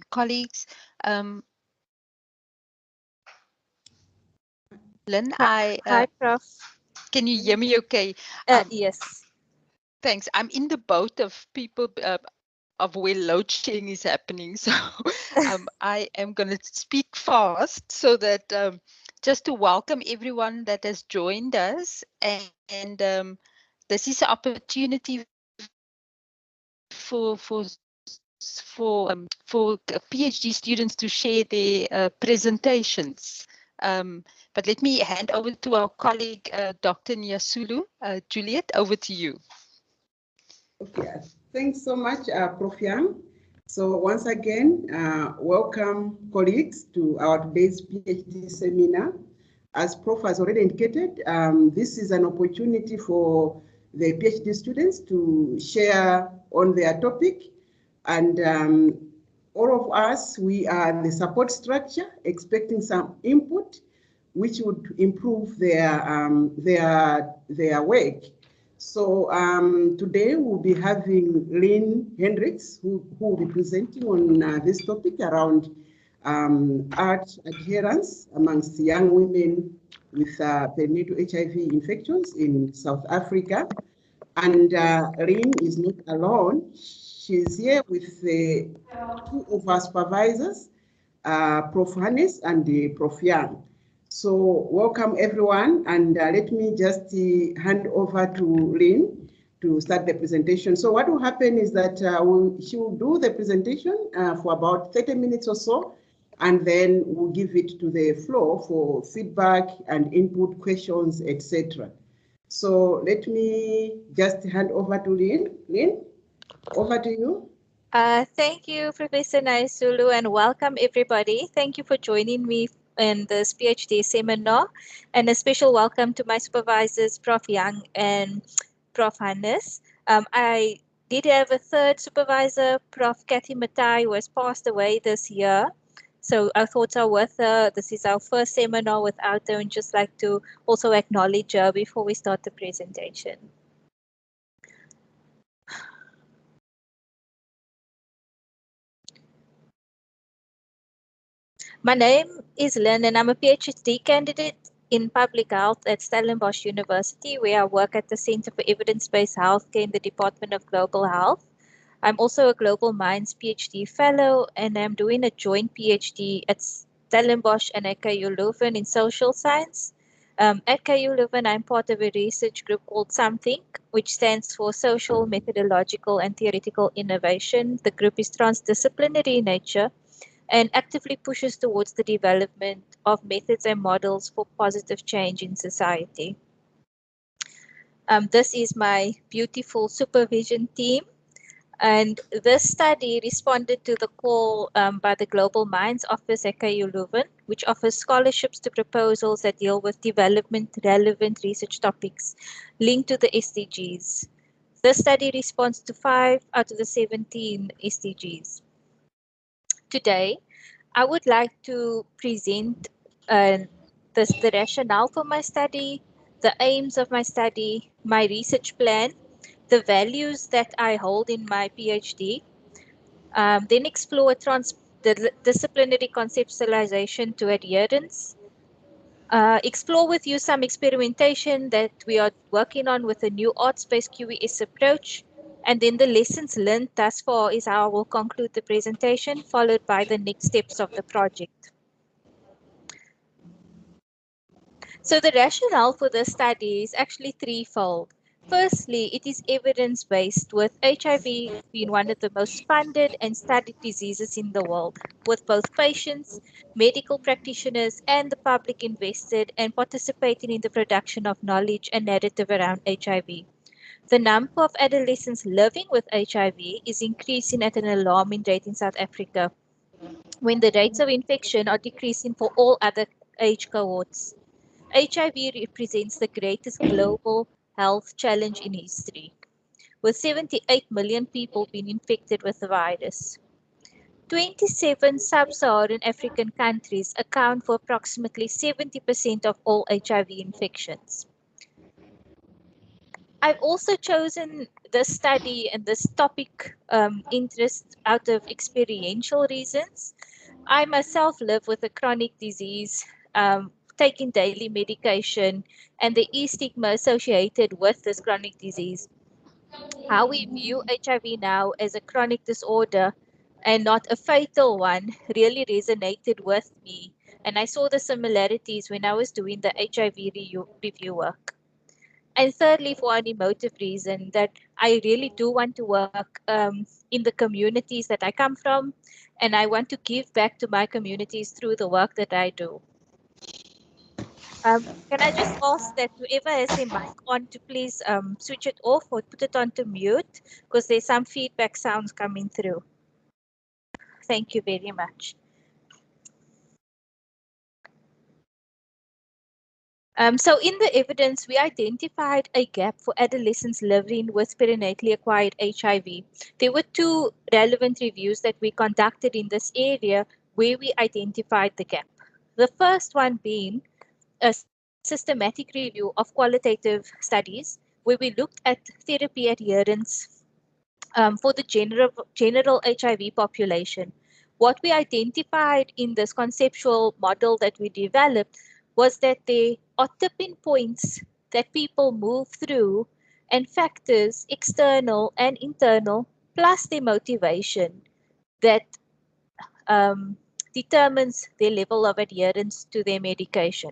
colleagues. Lynn, Hi, Prof. Can you hear me okay? Yes. Thanks. I'm in the boat of people of where load shedding is happening. So I am going to speak fast so that just to welcome everyone that has joined us. And this is an opportunity for PhD students to share their presentations. But let me hand over to our colleague, Dr. Nyasulu. Juliet, over to you. Okay, thanks so much, Prof. Yang. So once again, welcome colleagues to our today's PhD seminar. As Prof has already indicated, this is an opportunity for the PhD students to share on their topic. And all of us, we are the support structure, expecting some input, which would improve their work. So today we'll be having Lynn Hendricks, who will be presenting on this topic around art adherence amongst young women with perinatal HIV infections in South Africa. And Lynn is not alone. She's here with two of our supervisors, Prof. Hannes and Prof. Yang. So welcome everyone, and let me just hand over to Lynn to start the presentation. So what will happen is that she will do the presentation for about 30 minutes or so, and then we'll give it to the floor for feedback and input, questions, etc. So let me just hand over to Lynn. Lynn, over to you. Thank you, Professor Naisulu, and welcome everybody. Thank you for joining me in this PhD seminar, and a special welcome to my supervisors, Prof. Yang and Prof. Hannes. I did have a third supervisor, Prof. Kathy Matai, who has passed away this year. So our thoughts are with her. This is our first seminar without her, and just like to also acknowledge her before we start the presentation. My name is Lynn, and I'm a PhD candidate in public health at Stellenbosch University, where I work at the Center for Evidence-Based Healthcare in the Department of Global Health. I'm also a Global Minds PhD fellow, and I'm doing a joint PhD at Stellenbosch and at KU Leuven in social science. At KU Leuven, I'm part of a research group called Something, which stands for Social, Methodological, and Theoretical Innovation. The group is transdisciplinary in nature and actively pushes towards the development of methods and models for positive change in society. This is my beautiful supervision team. And this study responded to the call by the Global Minds Office at KU Leuven, which offers scholarships to proposals that deal with development-relevant research topics linked to the SDGs. This study responds to 5 out of the 17 SDGs. Today, I would like to present the rationale for my study, the aims of my study, my research plan, the values that I hold in my PhD, then explore the disciplinary conceptualization to adherence, explore with you some experimentation that we are working on with a new arts-based QES approach, and then the lessons learned thus far is how I will conclude the presentation, followed by the next steps of the project. So the rationale for this study is actually threefold. Firstly, it is evidence-based, with HIV being one of the most funded and studied diseases in the world, with both patients, medical practitioners, and the public invested and participating in the production of knowledge and narrative around HIV. The number of adolescents living with HIV is increasing at an alarming rate in South Africa, when the rates of infection are decreasing for all other age cohorts. HIV represents the greatest global health challenge in history, with 78 million people being infected with the virus. 27 sub-Saharan African countries account for approximately 70% of all HIV infections. I've also chosen this study and this topic interest out of experiential reasons. I myself live with a chronic disease, taking daily medication, and there is stigma associated with this chronic disease. How we view HIV now as a chronic disorder and not a fatal one really resonated with me. And I saw the similarities when I was doing the HIV review work. And thirdly, for an emotive reason, that I really do want to work in the communities that I come from, and I want to give back to my communities through the work that I do. Can I just ask that whoever has their mic on to please switch it off or put it on to mute, because there's some feedback sounds coming through. Thank you very much. So in the evidence, we identified a gap for adolescents living with perinatally acquired HIV. There were two relevant reviews that we conducted in this area where we identified the gap. The first one being a systematic review of qualitative studies where we looked at therapy adherence for the general HIV population. What we identified in this conceptual model that we developed was that there are tipping points that people move through and factors, external and internal, plus their motivation that determines their level of adherence to their medication.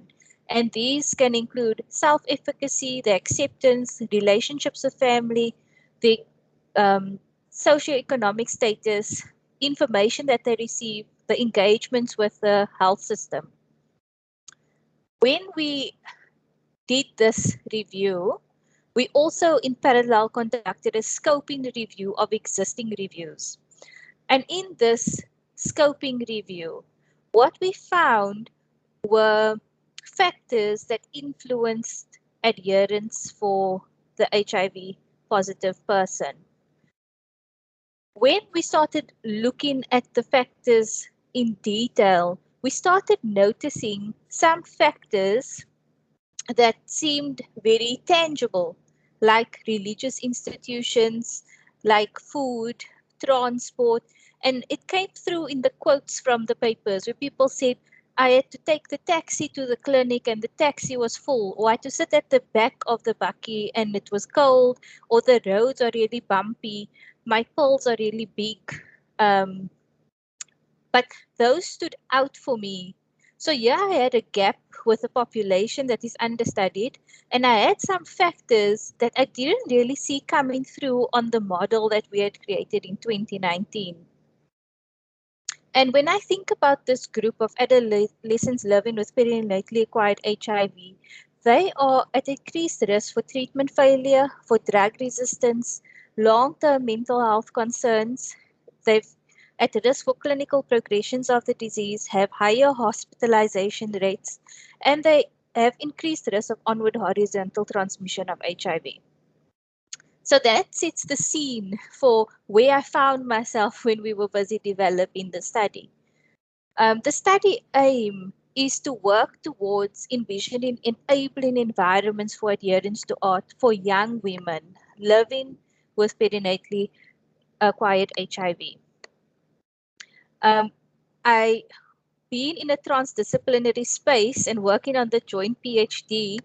And these can include self-efficacy, the acceptance, relationships with family, the socioeconomic status, information that they receive, the engagements with the health system. When we did this review, we also in parallel conducted a scoping review of existing reviews. And in this scoping review, what we found were factors that influenced adherence for the HIV positive person. When we started looking at the factors in detail, we started noticing some factors that seemed very tangible, like religious institutions, like food, transport, and it came through in the quotes from the papers where people said, I had to take the taxi to the clinic and the taxi was full, or I had to sit at the back of the bakkie and it was cold, or the roads are really bumpy, my pills are really big. But those stood out for me. So yeah, I had a gap with a population that is understudied, and I had some factors that I didn't really see coming through on the model that we had created in 2019. And when I think about this group of adolescents living with perinatally acquired HIV, they are at increased risk for treatment failure, for drug resistance, long-term mental health concerns. They've at risk for clinical progressions of the disease, have higher hospitalization rates, and they have increased risk of onward horizontal transmission of HIV. So that sets the scene for where I found myself when we were busy developing the study. The study aim is to work towards envisioning enabling environments for adherence to art for young women living with perinatally acquired HIV. I being in a transdisciplinary space and working on the joint PhD,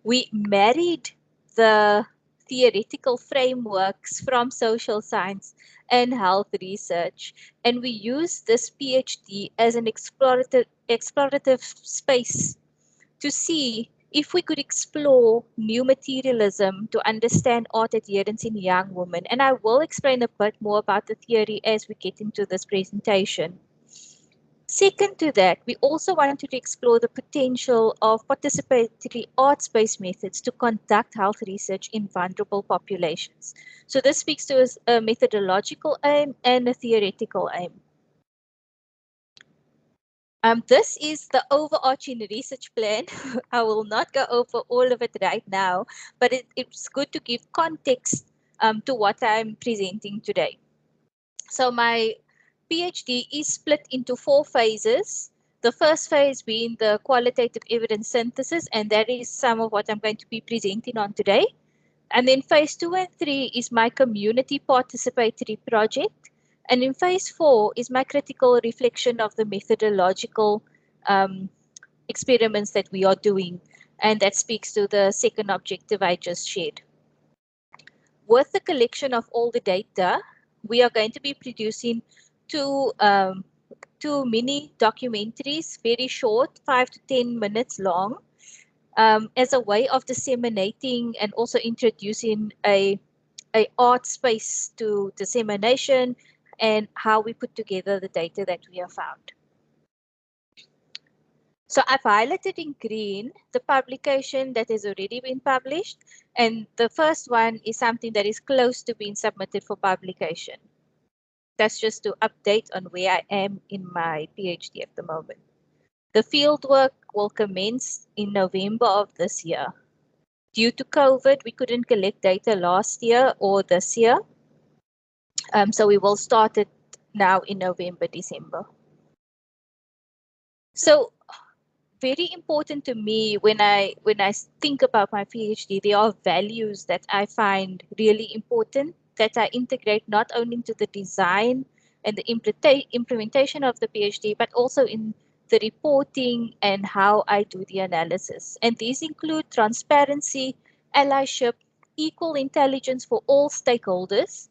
we married the theoretical frameworks from social science and health research. And we used this PhD as an explorative space to see if we could explore new materialism to understand art adherence in young women. And I will explain a bit more about the theory as we get into this presentation. Second to that, we also wanted to explore the potential of participatory arts-based methods to conduct health research in vulnerable populations. So this speaks to a methodological aim and a theoretical aim. This is the overarching research plan. I will not go over all of it right now, but it's good to give context to what I'm presenting today. So my PhD is split into 4 phases. The first phase being the qualitative evidence synthesis, and that is some of what I'm going to be presenting on today. And then phase 2 and 3 is my community participatory project. And in phase 4 is my critical reflection of the methodological experiments that we are doing. And that speaks to the second objective I just shared. With the collection of all the data, we are going to be producing two mini documentaries, very short, 5 to 10 minutes long, as a way of disseminating and also introducing a art space to dissemination and how we put together the data that we have found. So I've highlighted in green the publication that has already been published, and the first one is something that is close to being submitted for publication. That's just to update on where I am in my PhD at the moment. The fieldwork will commence in November of this year. Due to COVID, we couldn't collect data last year or this year. So we will start it now in November, December. So very important to me when I think about my PhD, there are values that I find really important that I integrate not only into the design and the implementation of the PhD, but also in the reporting and how I do the analysis. And these include transparency, allyship, equal intelligence for all stakeholders,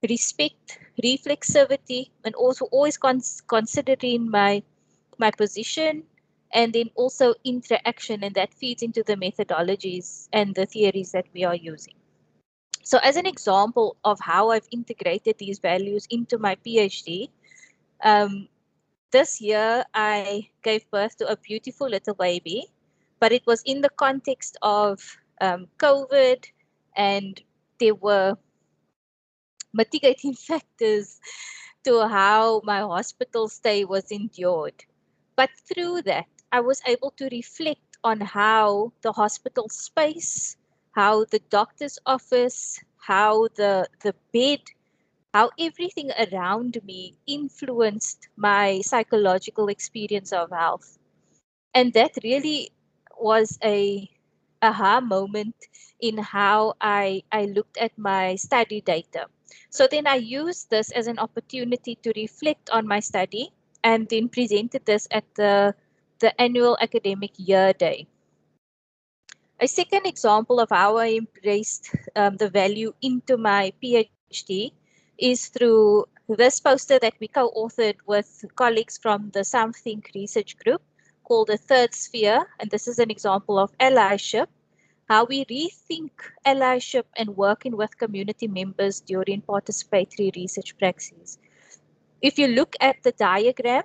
respect, reflexivity, and also always considering my position, and then also interaction, and that feeds into the methodologies and the theories that we are using. So as an example of how I've integrated these values into my PhD, this year I gave birth to a beautiful little baby, but it was in the context of COVID, and there were mitigating factors to how my hospital stay was endured. But through that, I was able to reflect on how the hospital space, how the doctor's office, how the bed, how everything around me influenced my psychological experience of health. And that really was a aha moment in how I looked at my study data. So then I used this as an opportunity to reflect on my study and then presented this at the annual academic year day. A second example of how I embraced the value into my PhD is through this poster that we co-authored with colleagues from the Something research group called the Third Sphere. And this is an example of allyship, how we rethink allyship and working with community members during participatory research practices. If you look at the diagram,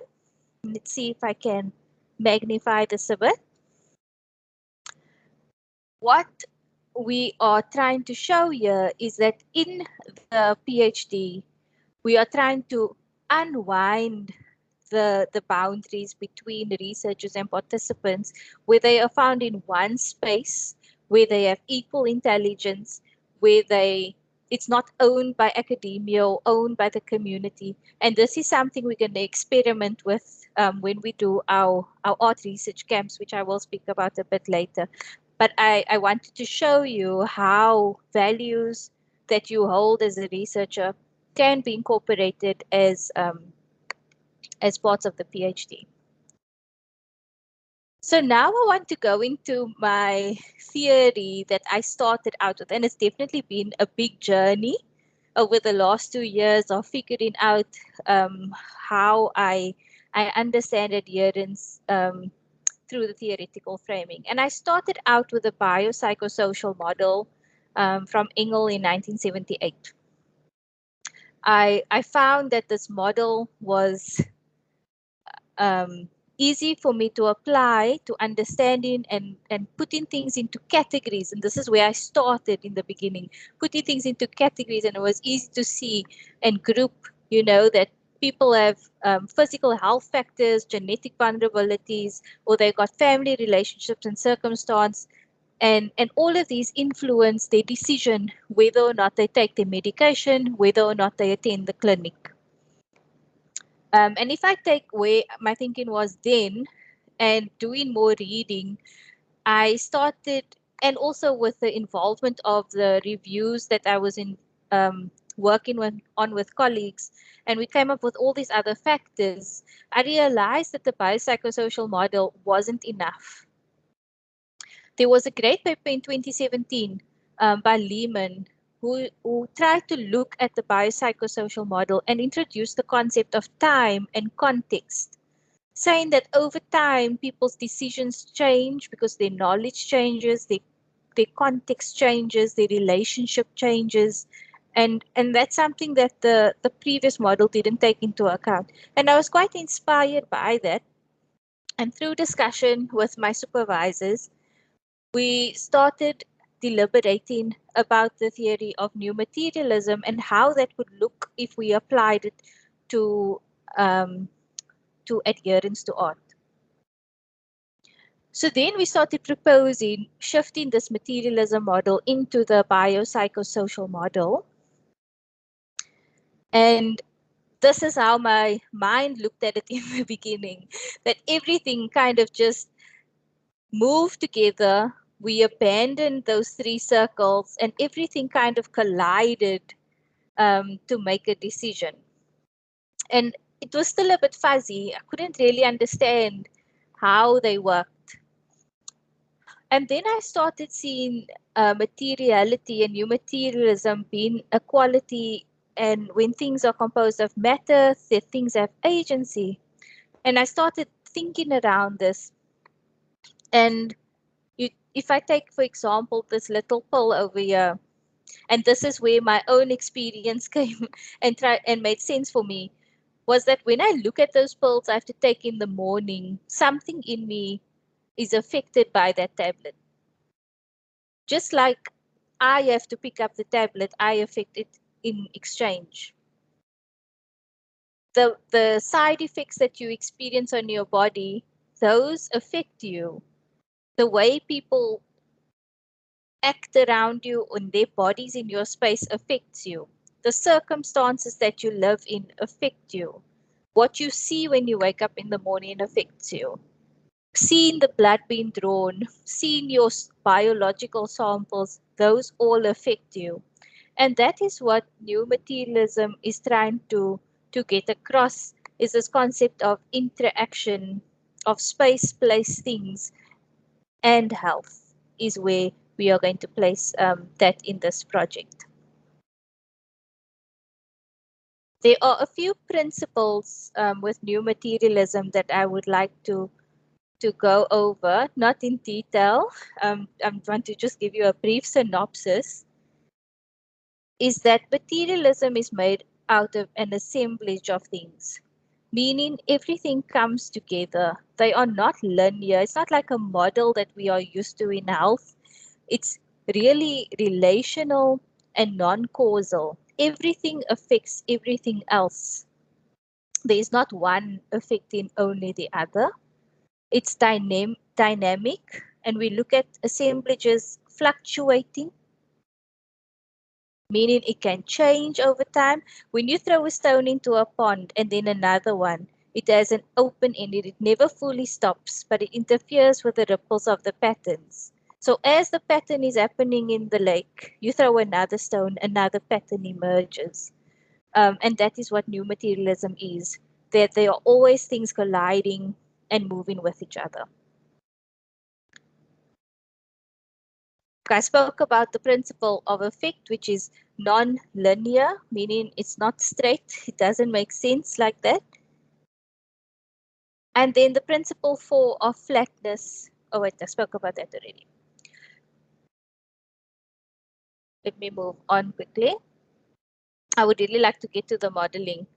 let's see if I can magnify this a bit. What we are trying to show here is that in the PhD, we are trying to unwind the boundaries between the researchers and participants, where they are found in one space, where they have equal intelligence, where it's not owned by academia or owned by the community. And this is something we're going to experiment with when we do our art research camps, which I will speak about a bit later. But I wanted to show you how values that you hold as a researcher can be incorporated as parts of the PhD. So now I want to go into my theory that I started out with, and it's definitely been a big journey over the last 2 years of figuring out how I understand adherence through the theoretical framing. And I started out with a biopsychosocial model from Engel in 1978. I found that this model was easy for me to apply to understanding and putting things into categories. And this is where I started in the beginning, putting things into categories, and it was easy to see and group, that people have physical health factors, genetic vulnerabilities, or they've got family relationships and circumstance. And all of these influence their decision whether or not they take their medication, whether or not they attend the clinic. And if I take where my thinking was then and doing more reading, I started and also with the involvement of the reviews that I was in on with colleagues, and we came up with all these other factors, I realized that the biopsychosocial model wasn't enough. There was a great paper in 2017 by Lehman who tried to look at the biopsychosocial model and introduce the concept of time and context, saying that over time, people's decisions change because their knowledge changes, their context changes, their relationship changes. And that's something that the previous model didn't take into account. And I was quite inspired by that. And through discussion with my supervisors, we started deliberating about the theory of new materialism and how that would look if we applied it to adherence to art. So then we started proposing shifting this materialism model into the biopsychosocial model. And this is how my mind looked at it in the beginning, that everything kind of just moved together. We abandoned those three circles and everything kind of collided to make a decision. And it was still a bit fuzzy. I couldn't really understand how they worked. And then I started seeing materiality and new materialism being a quality, and when things are composed of matter, things have agency. And I started thinking around this. And if I take, for example, this little pill over here, and this is where my own experience came and made sense for me, was that when I look at those pills I have to take in the morning, something in me is affected by that tablet. Just like I have to pick up the tablet, I affect it in exchange. The side effects that you experience on your body, those affect you. The way people act around you and their bodies in your space affects you. The circumstances that you live in affect you. What you see when you wake up in the morning affects you. Seeing the blood being drawn, seeing your biological samples, those all affect you. And that is what new materialism is trying to get across, is this concept of interaction, of space, place, things, and health is where we are going to place that in this project. There are a few principles with new materialism that I would like to go over, not in detail. I want to just give you a brief synopsis. Is that materialism is made out of an assemblage of things, meaning everything comes together. They are not linear. It's not like a model that we are used to in health. It's really relational and non-causal. Everything affects everything else. There is not one affecting only the other. It's dynamic, and we look at assemblages fluctuating, meaning it can change over time. When you throw a stone into a pond and then another one, it has an open end. It never fully stops, but it interferes with the ripples of the patterns. So as the pattern is happening in the lake, you throw another stone, another pattern emerges. And that is what new materialism is, that there are always things colliding and moving with each other. I spoke about the principle of effect, which is non-linear, meaning it's not straight. It doesn't make sense like that. And then the principle 4 of flatness. Oh wait, I spoke about that already. Let me move on quickly. I would really like to get to the modeling.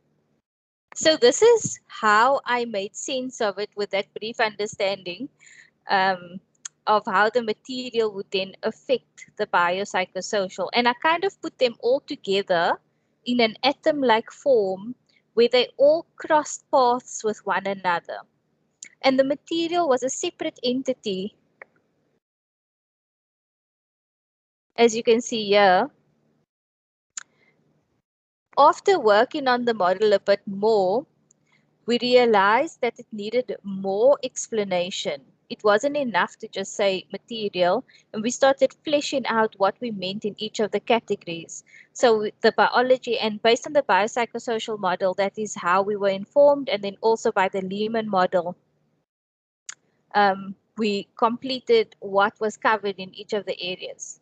So this is how I made sense of it with that brief understanding of how the material would then affect the biopsychosocial. And I kind of put them all together in an atom-like form where they all crossed paths with one another. And the material was a separate entity, as you can see here. After working on the model a bit more, we realized that it needed more explanation. it wasn't enough to just say material, and we started fleshing out what we meant in each of the categories. So the biology, and based on the biopsychosocial model, that is how we were informed, and then also by the Lehman model, we completed what was covered in each of the areas.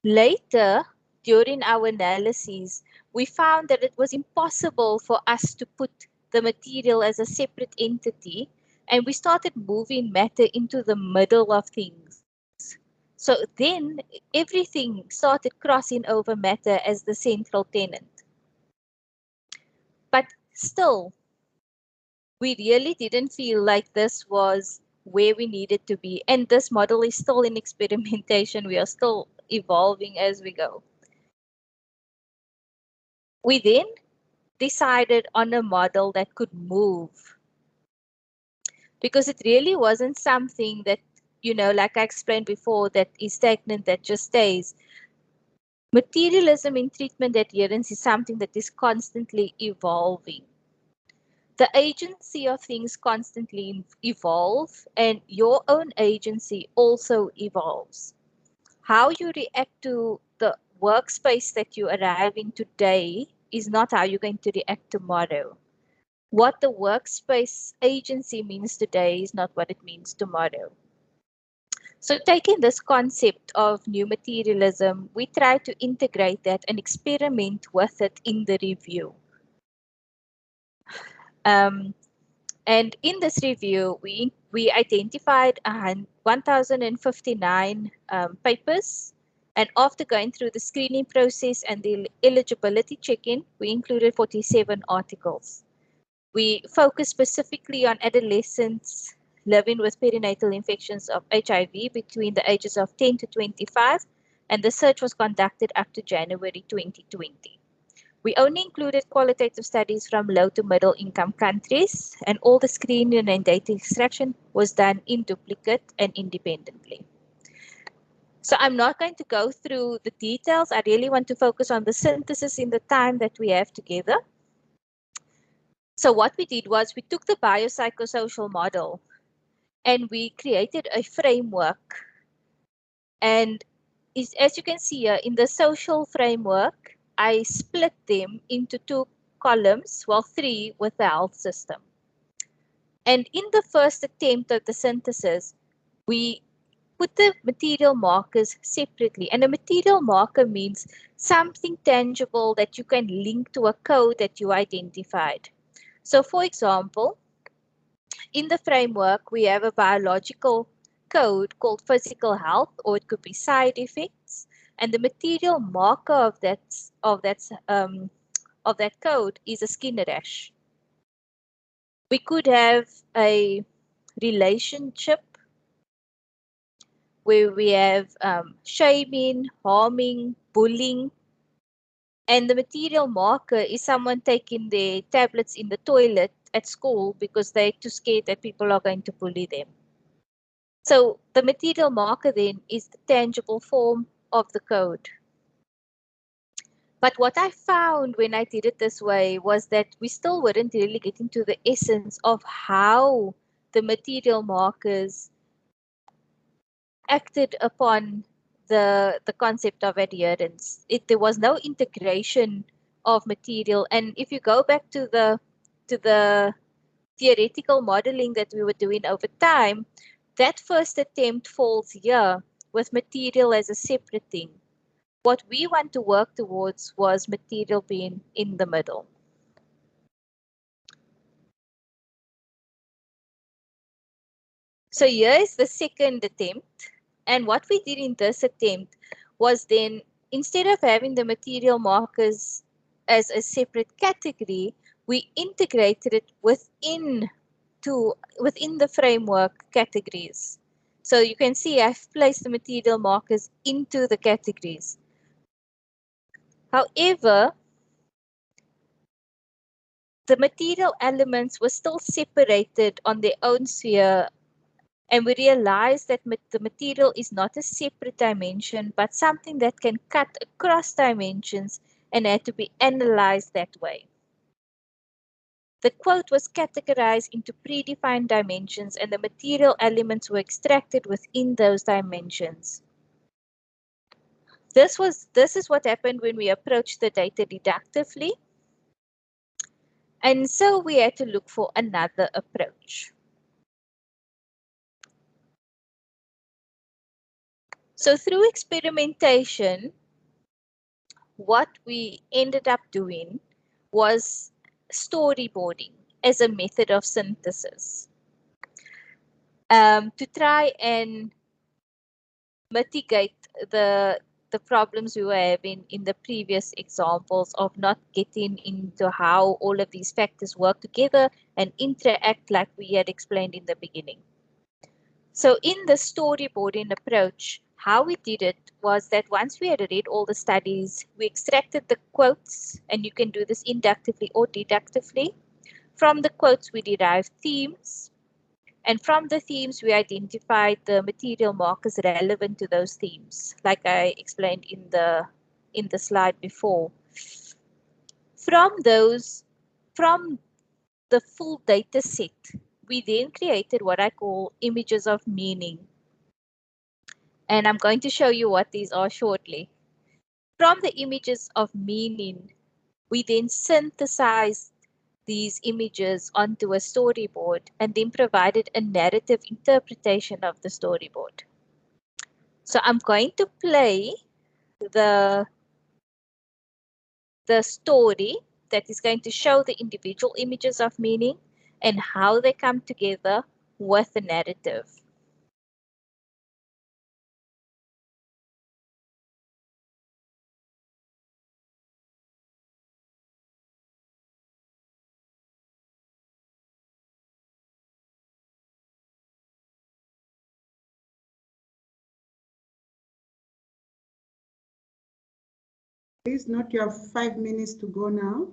Later, during our analyses, we found that it was impossible for us to put the material as a separate entity, and we started moving matter into the middle of things. So then everything started crossing over matter as the central tenant. But still, we really didn't feel like this was where we needed to be. And this model is still in experimentation. We are still evolving as we go. We then decided on a model that could move, because it really wasn't something that, like I explained before, that is stagnant, that just stays. Materialism in treatment adherence is something that is constantly evolving. The agency of things constantly evolve, and your own agency also evolves. How you react to the workspace that you arrive in today is not how you're going to react tomorrow. What the workspace agency means today is not what it means tomorrow. So taking this concept of new materialism, we try to integrate that and experiment with it in the review. And in this review, we identified 1,059 papers. And after going through the screening process and the eligibility check-in, we included 47 articles. We focused specifically on adolescents living with perinatal infections of HIV between the ages of 10 to 25, and the search was conducted up to January 2020. We only included qualitative studies from low to middle income countries, and all the screening and data extraction was done in duplicate and independently. So I'm not going to go through the details. I really want to focus on the synthesis in the time that we have together. So what we did was we took the biopsychosocial model and we created a framework. And as you can see here in the social framework, I split them into 2 columns, well, 3 with the health system. And in the first attempt of the synthesis, we put the material markers separately. And a material marker means something tangible that you can link to a code that you identified. So for example, in the framework, we have a biological code called physical health, or it could be side effects. And the material marker of that code is a skin rash. We could have a relationship where we have shaming, harming, bullying. And the material marker is someone taking their tablets in the toilet at school because they're too scared that people are going to bully them. So the material marker then is the tangible form of the code. But what I found when I did it this way was that we still weren't really getting to the essence of how the material markers acted upon the concept of adherence. There was no integration of material. And if you go back to the theoretical modeling that we were doing over time, that first attempt falls here with material as a separate thing. What we want to work towards was material being in the middle. So here is the second attempt. And what we did in this attempt was then, instead of having the material markers as a separate category, we integrated it within the framework categories. So you can see I've placed the material markers into the categories. However, the material elements were still separated on their own sphere, and we realized that the material is not a separate dimension, but something that can cut across dimensions and had to be analyzed that way. The quote was categorized into predefined dimensions, and the material elements were extracted within those dimensions. This is what happened when we approached the data deductively. And so we had to look for another approach. So through experimentation, what we ended up doing was storyboarding as a method of synthesis, to try and mitigate the problems we were having in the previous examples of not getting into how all of these factors work together and interact like we had explained in the beginning. So in the storyboarding approach, how we did it was that once we had read all the studies, we extracted the quotes, and you can do this inductively or deductively. From the quotes, we derived themes, and from the themes, we identified the material markers relevant to those themes, like I explained in the slide before. From the full data set, we then created what I call images of meaning. And I'm going to show you what these are shortly. From the images of meaning, we then synthesized these images onto a storyboard and then provided a narrative interpretation of the storyboard. So I'm going to play the story that is going to show the individual images of meaning and how they come together with the narrative. Please note you have 5 minutes to go now.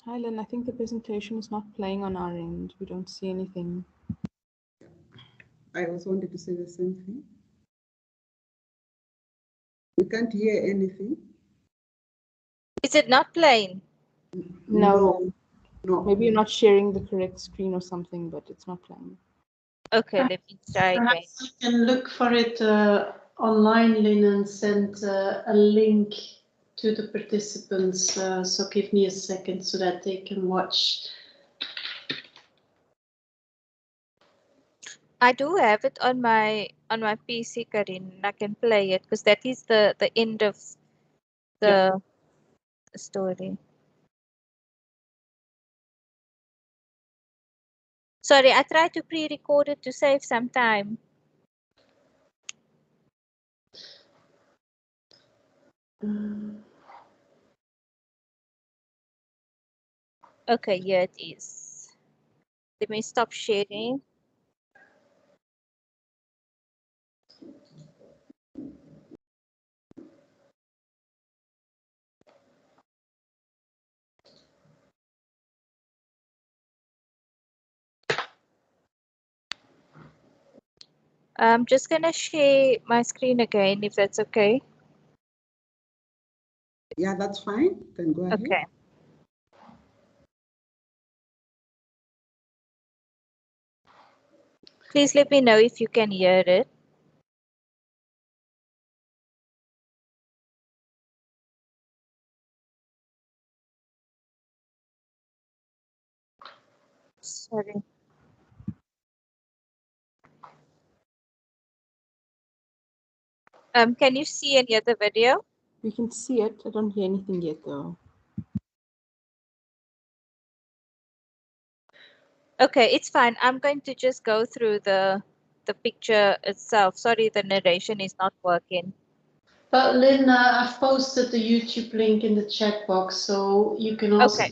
Hi, Lynn. I think the presentation is not playing on our end. We don't see anything. I also wanted to say the same thing. We can't hear anything. Is it not playing? No. No. Maybe you're not sharing the correct screen or something, but it's not playing. Okay, let me try again. Perhaps I can look for it online, Lynn, and send a link to the participants. So give me a second so that they can watch. I do have it on my PC, Karin. I can play it because that is the end of the story. Sorry, I tried to pre-record it to save some time. Okay, here it is. Let me stop sharing. I'm just gonna share my screen again, if that's okay. Yeah, that's fine. You can go ahead. Okay. Please let me know if you can hear it. Sorry. Can you see any other video? We can see it. I don't hear anything yet, though. Okay, it's fine. I'm going to just go through the picture itself. Sorry, the narration is not working. But Lynn, I've posted the YouTube link in the chat box, so you can also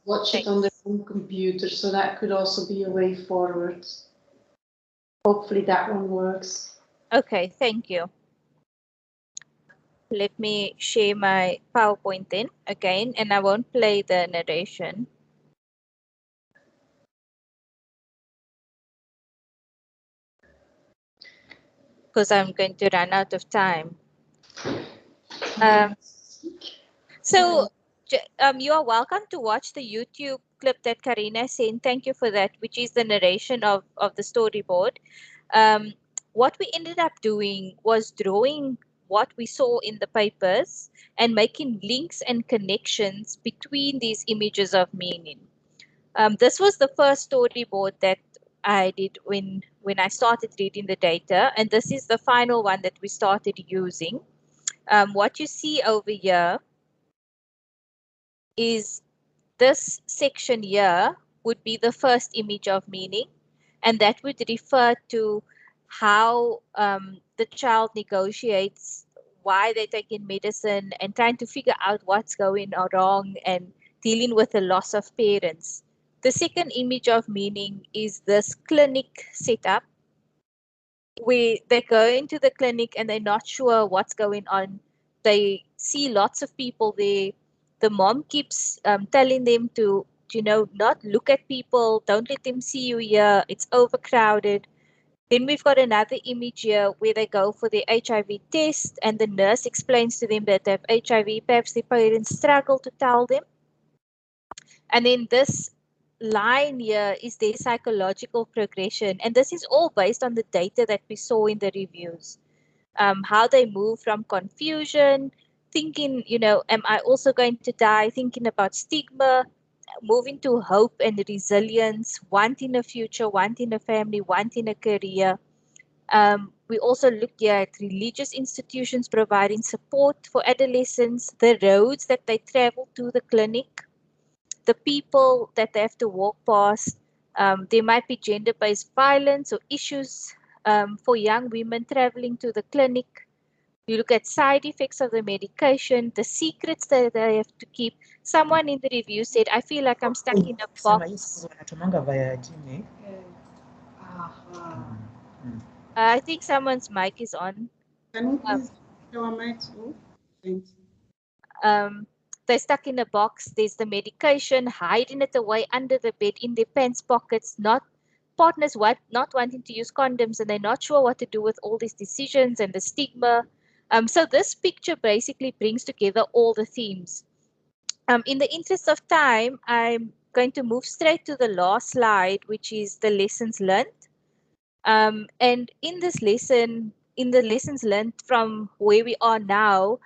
watch it on their own computer. So that could also be a way forward. Hopefully that one works. Okay, thank you. Let me share my PowerPoint then again, and I won't play the narration. Because I'm going to run out of time. So you are welcome to watch the YouTube clip that Karina sent. Thank you for that, which is the narration of the storyboard. What we ended up doing was drawing what we saw in the papers and making links and connections between these images of meaning. This was the first storyboard that I did when I started reading the data, and this is the final one that we started using. What you see over here is this section here would be the first image of meaning, and that would refer to how the child negotiates why they're taking medicine and trying to figure out what's going wrong and dealing with the loss of parents. The second image of meaning is this clinic setup where they go into the clinic and they're not sure what's going on. They see lots of people there. The mom keeps telling them to, not look at people. Don't let them see you here. It's overcrowded. Then we've got another image here where they go for their HIV test and the nurse explains to them that they have HIV. Perhaps their parents struggle to tell them. And then this line here is their psychological progression. And this is all based on the data that we saw in the reviews. How they move from confusion, thinking, am I also going to die, thinking about stigma, moving to hope and resilience, wanting a future, wanting a family, wanting a career. We also look here at religious institutions providing support for adolescents, the roads that they travel to the clinic, the people that they have to walk past. There might be gender-based violence or issues for young women traveling to the clinic. You look at side effects of the medication, the secrets that they have to keep. Someone in the review said, I feel like I'm stuck in a box. I think someone's mic is on. Can we please turn our mics off? Thanks. They're stuck in a box. There's the medication, hiding it away under the bed, in their pants pockets, not partners not wanting to use condoms, and they're not sure what to do with all these decisions and the stigma. So this picture basically brings together all the themes. In the interest of time, I'm going to move straight to the last slide, which is the lessons learned. And in this lesson, in the lessons learned from where we are now,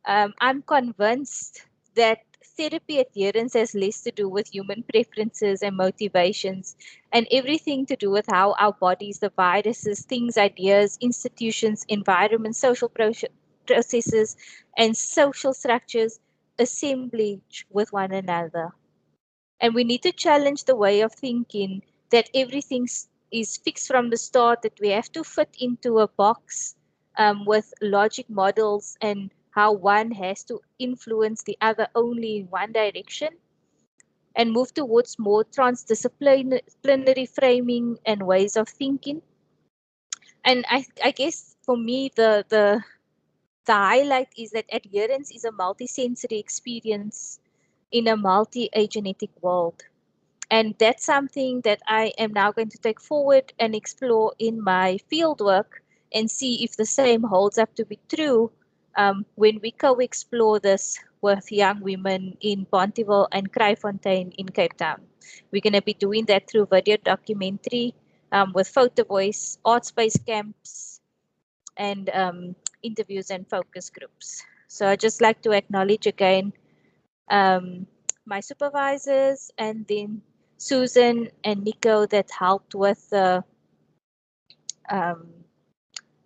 I'm convinced that therapy adherence has less to do with human preferences and motivations and everything to do with how our bodies, the viruses, things, ideas, institutions, environments, social processes, and social structures assemblage with one another. And we need to challenge the way of thinking that everything is fixed from the start, that we have to fit into a box with logic models and how one has to influence the other only in one direction, and move towards more transdisciplinary framing and ways of thinking. And I guess for me, the highlight is that adherence is a multisensory experience in a multi-agenetic world. And that's something that I am now going to take forward and explore in my fieldwork and see if the same holds up to be true when we co-explore this with young women in Bonteheuwel and Kraaifontein in Cape Town. We're going to be doing that through video documentary with photo voice, art space camps, and interviews and focus groups. So I'd just like to acknowledge again my supervisors, and then Susan and Nico that helped with the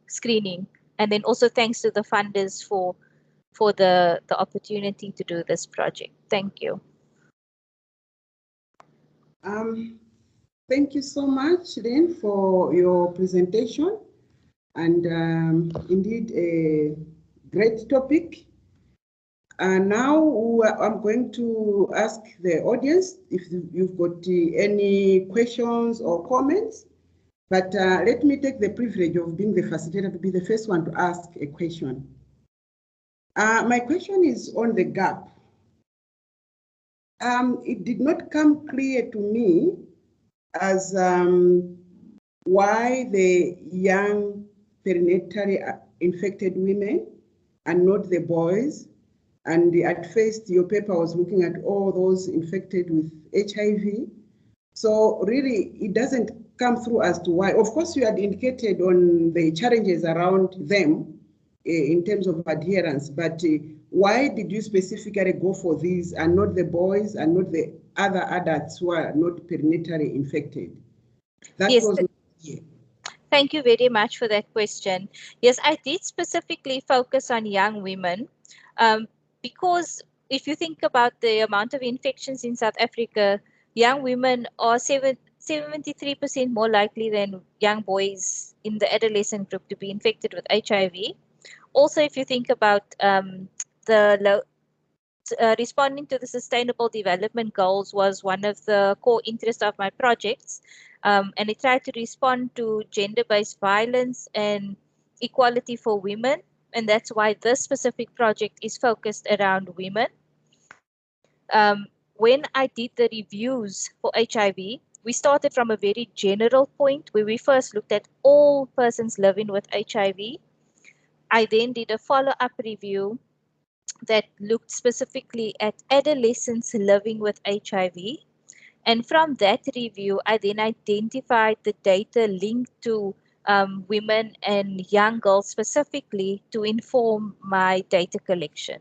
screening. And then also thanks to the funders for the opportunity to do this project. Thank you. Thank you so much, Lynn, for your presentation. And indeed, a great topic. And now I'm going to ask the audience if you've got any questions or comments. But let me take the privilege of being the facilitator to be the first one to ask a question. My question is on the gap. It did not come clear to me as why the young perinatally infected women and not the boys. And at first, your paper was looking at all those infected with HIV. So really, it doesn't come through as to why. Of course, you had indicated on the challenges around them in terms of adherence, but why did you specifically go for these and not the boys and not the other adults who are not perinatally infected? That Yes, was yeah. Thank you very much for that question. Yes, I did specifically focus on young women because if you think about the amount of infections in South Africa, young women are 73% more likely than young boys in the adolescent group to be infected with HIV. Also, if you think about responding to the Sustainable Development Goals was one of the core interests of my projects. And it tried to respond to gender-based violence and equality for women. And that's why this specific project is focused around women. When I did the reviews for HIV, we started from a very general point where we first looked at all persons living with HIV. I then did a follow-up review that looked specifically at adolescents living with HIV. And from that review, I then identified the data linked to women and young girls specifically to inform my data collection.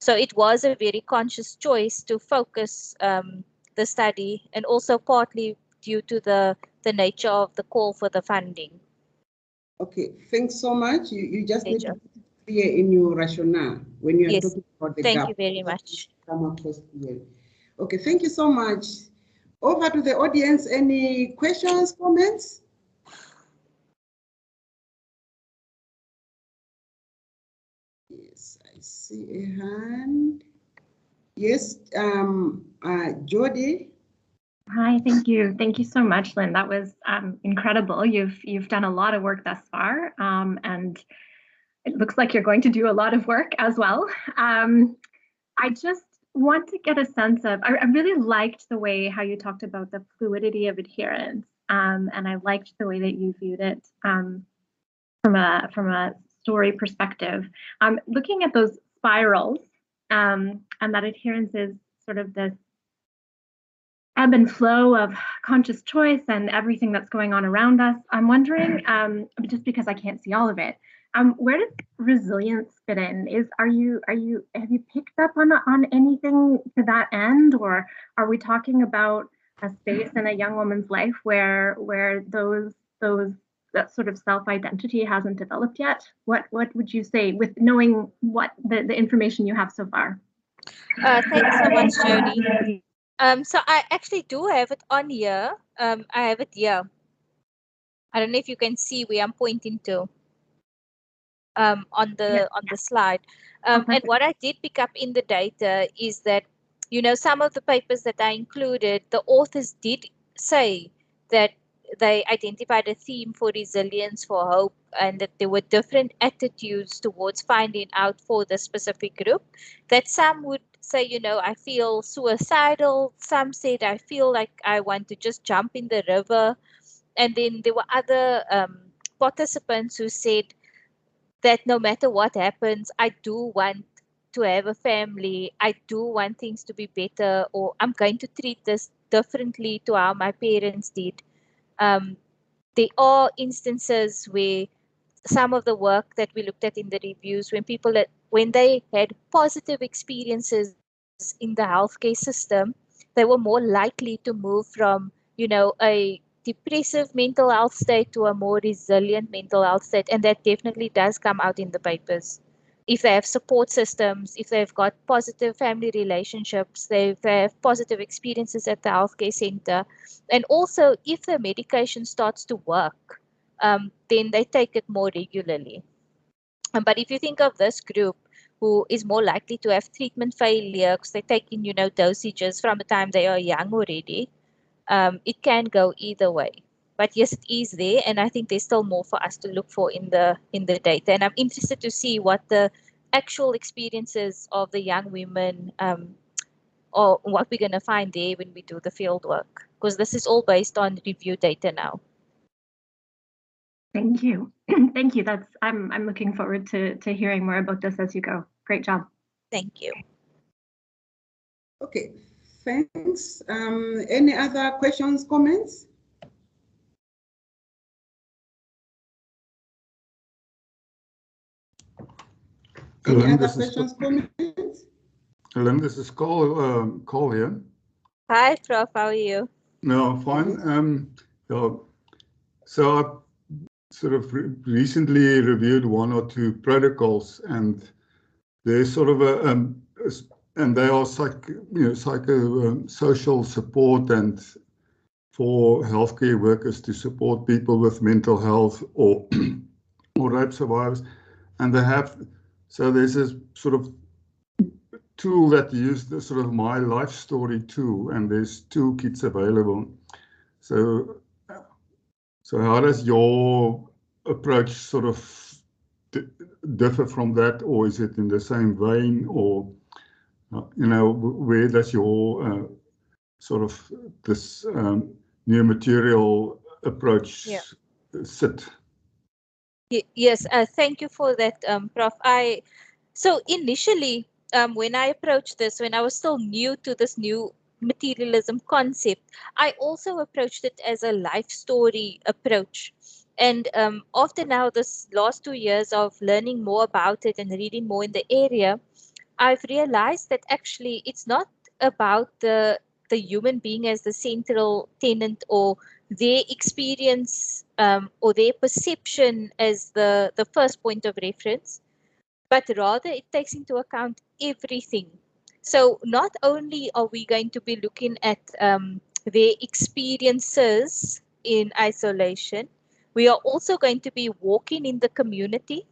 So it was a very conscious choice to focus the study, and also partly due to the nature of the call for the funding. Okay, thanks so much. You just need to Pleasure. be clear in your rationale when you are Yes, talking about the thank gap. you very much. Come across clearly. Okay, thank you so much. Over to the audience. Any questions, comments? Yes, I see a hand. Yes, Jody. Hi, thank you. Thank you so much, Lynn. That was incredible. You've done a lot of work thus far, and it looks like you're going to do a lot of work as well. I just want to get a sense of, I really liked the way how you talked about the fluidity of adherence, and I liked the way that you viewed it from a story perspective. Looking at those spirals, and that adherence is sort of this ebb and flow of conscious choice and everything that's going on around us. I'm wondering, just because I can't see all of it, where does resilience fit in? Have you picked up on anything to that end, or are we talking about a space in a young woman's life where that sort of self-identity hasn't developed yet? What would you say with knowing what the information you have so far? Thanks so much, Jody. So I actually do have it on here. I have it here. I don't know if you can see where I'm pointing to on the slide. And what I did pick up in the data is that, some of the papers that I included, the authors did say that they identified a theme for resilience, for hope, and that there were different attitudes towards finding out for the specific group. That some would say, I feel suicidal. Some said, I feel like I want to just jump in the river. And then there were other participants who said that no matter what happens, I do want to have a family. I do want things to be better, or I'm going to treat this differently to how my parents did. There are instances where some of the work that we looked at in the reviews, when they had positive experiences in the healthcare system, they were more likely to move from, a depressive mental health state to a more resilient mental health state. And that definitely does come out in the papers. If they have support systems, if they've got positive family relationships, they have positive experiences at the healthcare center, and also if the medication starts to work, then they take it more regularly. But if you think of this group who is more likely to have treatment failure because they take in, dosages from the time they are young already, it can go either way. But yes, it is there, and I think there's still more for us to look for in the data. And I'm interested to see what the actual experiences of the young women, or what we're going to find there when we do the field work, because this is all based on review data now. Thank you. Thank you. I'm looking forward to hearing more about this as you go. Great job. Thank you. Okay, thanks. Any other questions, comments? Any other questions, comments? Lynn, this is Cole here. Hi, Prof. How are you? No, fine. So I sort of recently reviewed one or two protocols, and there's sort of and they are psychosocial support and for healthcare workers to support people with mental health or rape survivors, and they have. So there's this sort of tool that uses the sort of my life story tool, and there's toolkits available. So how does your approach sort of differ from that, or is it in the same vein, or where does your sort of this new material approach sit? Yes, thank you for that, Prof. So initially, when I approached this, when I was still new to this new materialism concept, I also approached it as a life story approach. And after now this last 2 years of learning more about it and reading more in the area, I've realized that actually it's not about the human being as the central tenant, or their experience or their perception as the first point of reference, but rather it takes into account everything. So not only are we going to be looking at their experiences in isolation, we are also going to be walking in the community.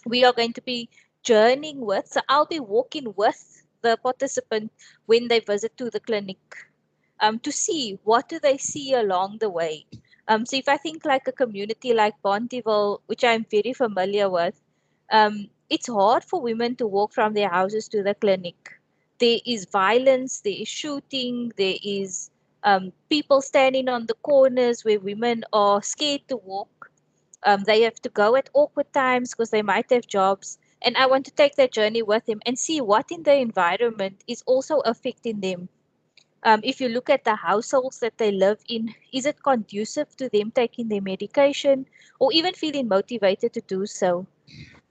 We are going to be journeying with, so I'll be walking with the participant when they visit to the clinic, to see what do they see along the way. So if I think like a community like Bontiville, which I'm very familiar with, it's hard for women to walk from their houses to the clinic. There is violence, there is shooting, there is people standing on the corners where women are scared to walk. They have to go at awkward times because they might have jobs. And I want to take that journey with them and see what in the environment is also affecting them. If you look at the households that they live in, is it conducive to them taking their medication or even feeling motivated to do so?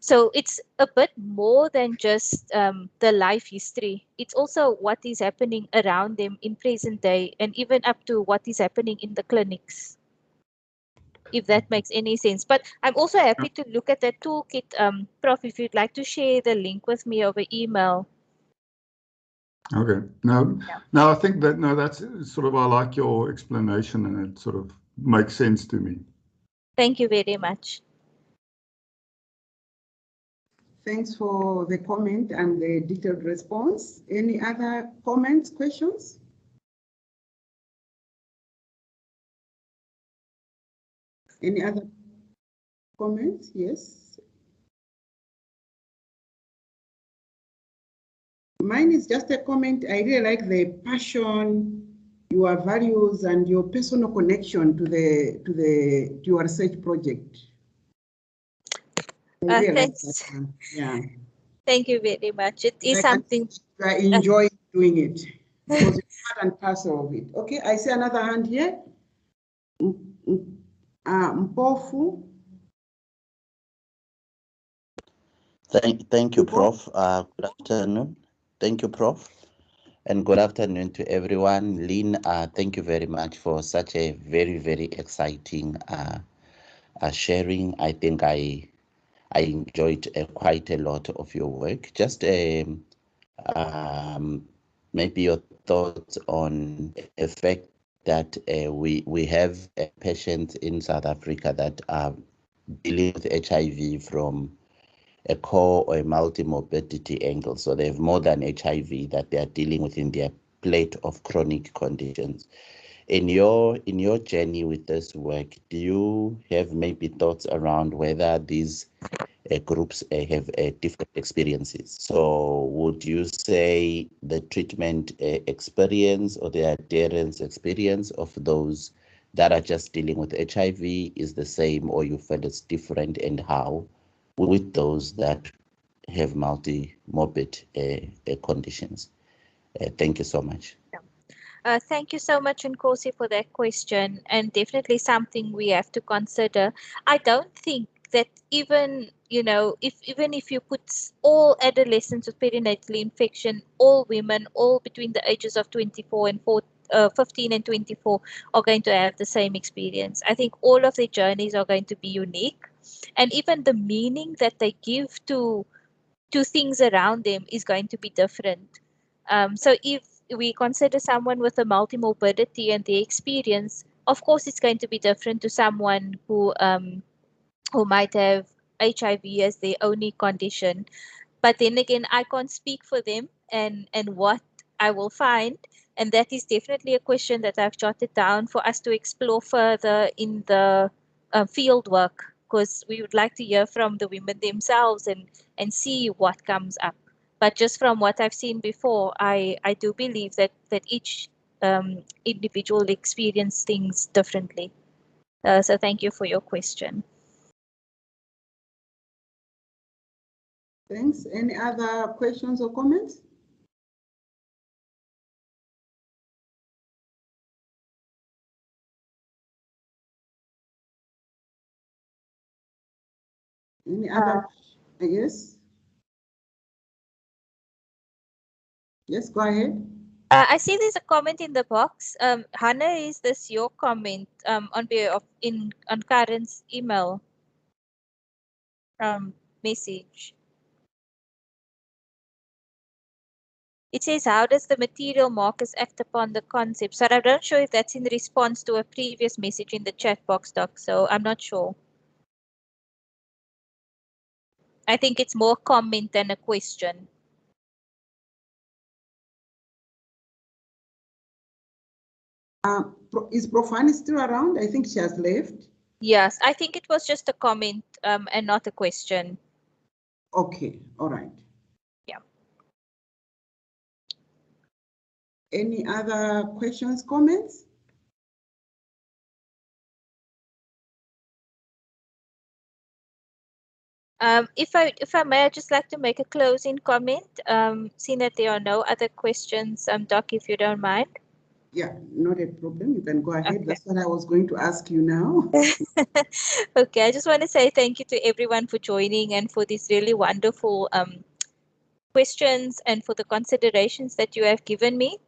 So it's a bit more than just the life history. It's also what is happening around them in present day, and even up to what is happening in the clinics, if that makes any sense. But I'm also happy to look at that toolkit, Prof, if you'd like to share the link with me over email. Okay. No, I think that, that's sort of, I like your explanation, and it sort of makes sense to me. Thank you very much. Thanks for the comment and the detailed response. Any other comments, questions? Any other comments? Yes. Mine is just a comment. I really like the passion, your values, and your personal connection to your research project. I really like that one. Yeah. Thank you very much. It is something I enjoy doing it because it's part and parcel of it. Okay, I see another hand here. Mpofu. Thank you, Prof. Good afternoon. Thank you, Prof. And good afternoon to everyone. Lynn, thank you very much for such a very, very exciting sharing. I think I enjoyed quite a lot of your work. Just maybe your thoughts on the fact that we have patients in South Africa that are dealing with HIV from a core or a multimorbidity angle. So they have more than HIV that they are dealing with in their plate of chronic conditions. In your journey with this work, do you have maybe thoughts around whether these groups have different experiences. So would you say the treatment experience or the adherence experience of those that are just dealing with HIV is the same, or you feel it's different, and how with those that have multi-morbid conditions? Thank you so much. Thank you so much, Nkosi, for that question, and definitely something we have to consider. I don't think that even, even if you put all adolescents with perinatally infection, all women, all between the ages of 15 and 24 are going to have the same experience. I think all of their journeys are going to be unique, and even the meaning that they give to things around them is going to be different. So if we consider someone with a multimorbidity and their experience, of course, it's going to be different to someone who might have HIV as their only condition. But then again, I can't speak for them and what I will find. And that is definitely a question that I've jotted down for us to explore further in the field work, because we would like to hear from the women themselves and see what comes up. But just from what I've seen before, I do believe that each individual experience things differently. So thank you for your question. Thanks. Any other questions or comments? Any other, yes? Yes, go ahead. I see there's a comment in the box. Hannah, is this your comment on Karen's email message? It says, how does the material markers act upon the concept? So I'm not sure if that's in response to a previous message in the chat box, Doc. So I'm not sure. I think it's more comment than a question. Is Profani still around? I think she has left. Yes, I think it was just a comment and not a question. Okay, all right. Yeah. Any other questions, comments? If I may, I'd just like to make a closing comment, seeing that there are no other questions, Doc, if you don't mind. Yeah, not a problem. You can go ahead. Okay. That's what I was going to ask you now. Okay, I just want to say thank you to everyone for joining and for these really wonderful questions and for the considerations that you have given me.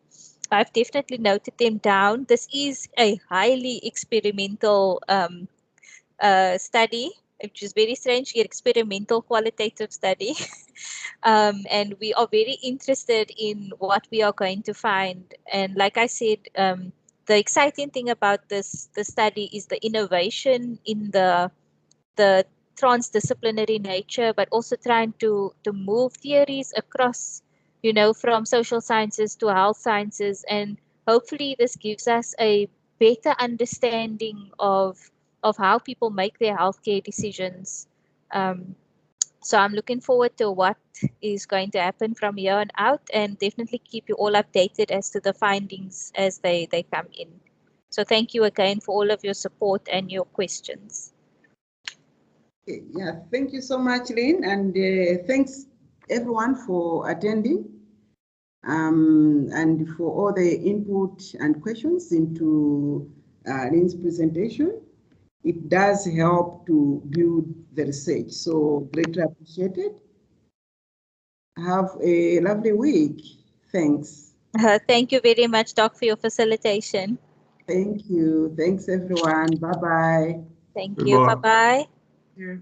I've definitely noted them down. This is a highly experimental study, which is very strange, an experimental qualitative study. And we are very interested in what we are going to find. And like I said, the exciting thing about the study is the innovation in the transdisciplinary nature, but also trying to move theories across, from social sciences to health sciences. And hopefully this gives us a better understanding of how people make their healthcare decisions. So I'm looking forward to what is going to happen from here on out, and definitely keep you all updated as to the findings as they come in. So thank you again for all of your support and your questions. Yeah, thank you so much, Lynn, and thanks everyone for attending and for all the input and questions into Lynn's presentation. It does help to build the research, so greatly appreciated. Have a lovely week. Thanks. Thank you very much, Doc, for your facilitation. Thank you. Thanks, everyone. Bye-bye. Thank you. Bye-bye. Yeah.